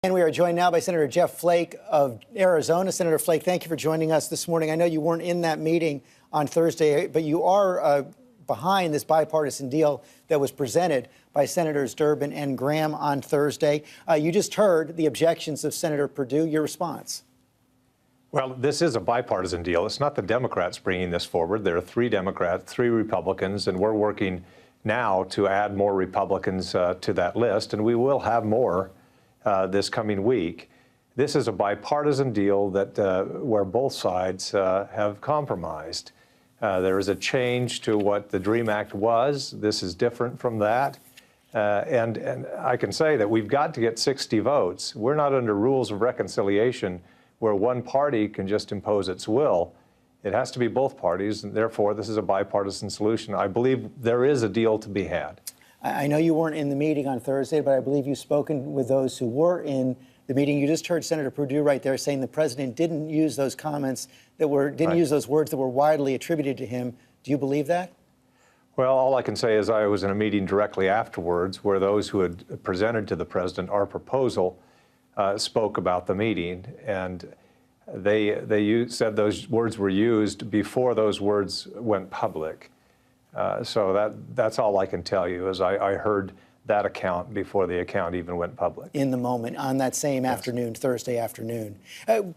And we are joined now by Senator Jeff Flake of Arizona. Senator Flake, thank you for joining us this morning. I know you weren't in that meeting on Thursday, but you are behind this bipartisan deal that was presented by Senators Durbin and Graham on Thursday. You just heard the objections of Senator Perdue. Your response? Well, this is a bipartisan deal. It's not the Democrats bringing this forward. There are 3 Democrats, 3 Republicans, and we're working now to add more Republicans to that list, and we will have more this coming week. This is a bipartisan deal that where both sides have compromised. There is a change to what the DREAM Act was. This is different from that. And I can say that we've got to get 60 votes. We're not under rules of reconciliation where one party can just impose its will. It has to be both parties, and therefore this is a bipartisan solution. I believe there is a deal to be had. I know you weren't in the meeting on Thursday, but I believe you've spoken with those who were in the meeting. You just heard Senator Perdue right there saying the president didn't use those comments didn't use those words that were widely attributed to him. Do you believe that? Well, all I can say is I was in a meeting directly afterwards where those who had presented to the president our proposal spoke about the meeting, and they said those words were used before those words went public. So that's all I can tell you is I heard that account before the account even went public. In the moment, on that same afternoon, Thursday afternoon.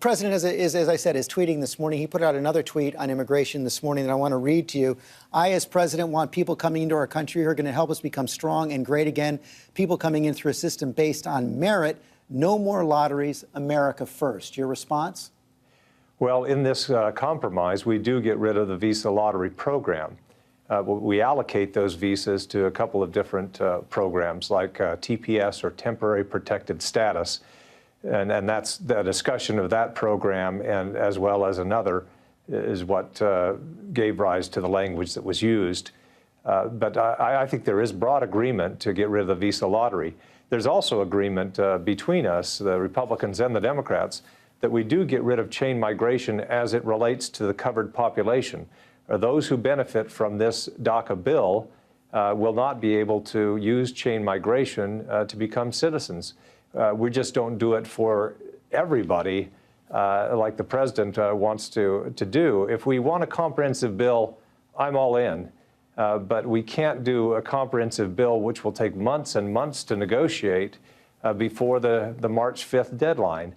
President, as I said, is tweeting this morning. He put out another tweet on immigration this morning that I want to read to you. I, as president, want people coming into our country who are going to help us become strong and great again. People coming in through a system based on merit. No more lotteries. America first. Your response? Well, in this compromise, we do get rid of the visa lottery program. We allocate those visas to a couple of different programs like TPS, or Temporary Protected Status. And that's the discussion of that program, and as well as another, is what gave rise to the language that was used. But I think there is broad agreement to get rid of the visa lottery. There's also agreement between us, the Republicans and the Democrats, that we do get rid of chain migration as it relates to the covered population. Those who benefit from this DACA bill will not be able to use chain migration to become citizens. We just don't do it for everybody like the president wants to do. If we want a comprehensive bill, I'm all in. But we can't do a comprehensive bill which will take months and months to negotiate before the March 5th deadline.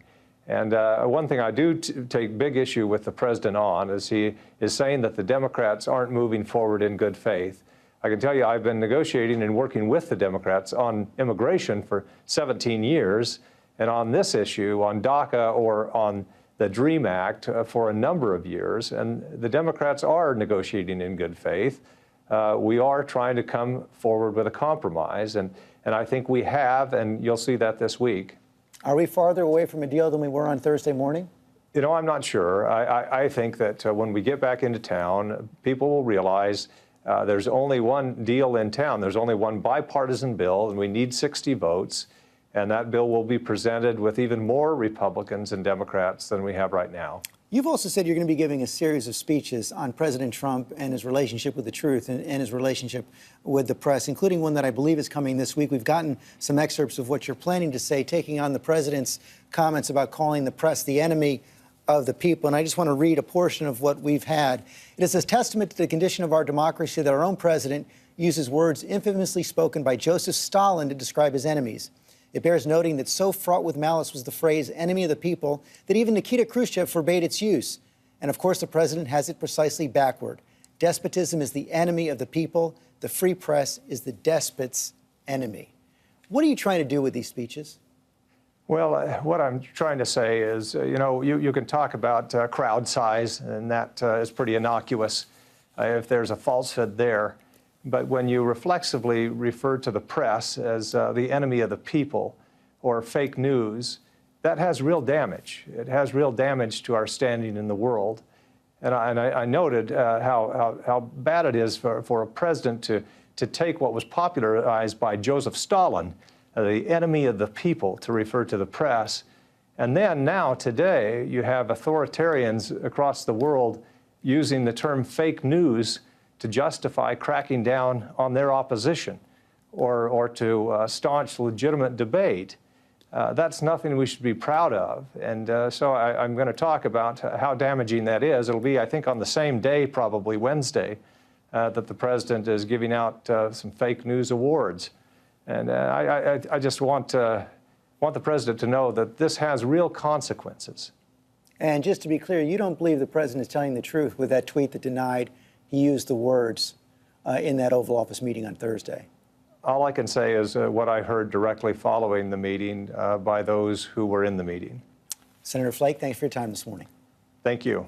And one thing I do take big issue with the president on is he is saying that the Democrats aren't moving forward in good faith. I can tell you I've been negotiating and working with the Democrats on immigration for 17 years, and on this issue, on DACA or on the DREAM Act for a number of years, and the Democrats are negotiating in good faith. We are trying to come forward with a compromise, and I think we have, and you'll see that this week. Are we farther away from a deal than we were on Thursday morning? You know, I'm not sure. I think that when we get back into town, people will realize there's only one deal in town. There's only one bipartisan bill, and we need 60 votes. And that bill will be presented with even more Republicans and Democrats than we have right now. You've also said you're going to be giving a series of speeches on President Trump and his relationship with the truth and his relationship with the press, including one that I believe is coming this week. We've gotten some excerpts of what you're planning to say, taking on the president's comments about calling the press the enemy of the people. And I just want to read a portion of what we've had. It is a testament to the condition of our democracy that our own president uses words infamously spoken by Joseph Stalin to describe his enemies. It bears noting that so fraught with malice was the phrase enemy of the people that even Nikita Khrushchev forbade its use. And of course, the president has it precisely backward. Despotism is the enemy of the people. The free press is the despot's enemy. What are you trying to do with these speeches? Well, what I'm trying to say is, you know, you can talk about crowd size, and that is pretty innocuous if there's a falsehood there. But when you reflexively refer to the press as the enemy of the people or fake news, that has real damage. It has real damage to our standing in the world. And I noted how bad it is for a president to take what was popularized by Joseph Stalin, the enemy of the people, to refer to the press. And then now, today, you have authoritarians across the world using the term fake news to justify cracking down on their opposition or to staunch legitimate debate. that's nothing we should be proud of. And so I'm going to talk about how damaging that is. It'll be, I think, on the same day, probably Wednesday, that the president is giving out some fake news awards. And I just want the president to know that this has real consequences. And just to be clear, you don't believe the president is telling the truth with that tweet that denied he used the words in that Oval Office meeting on Thursday? All I can say is what I heard directly following the meeting by those who were in the meeting. Senator Flake, thanks for your time this morning. Thank you.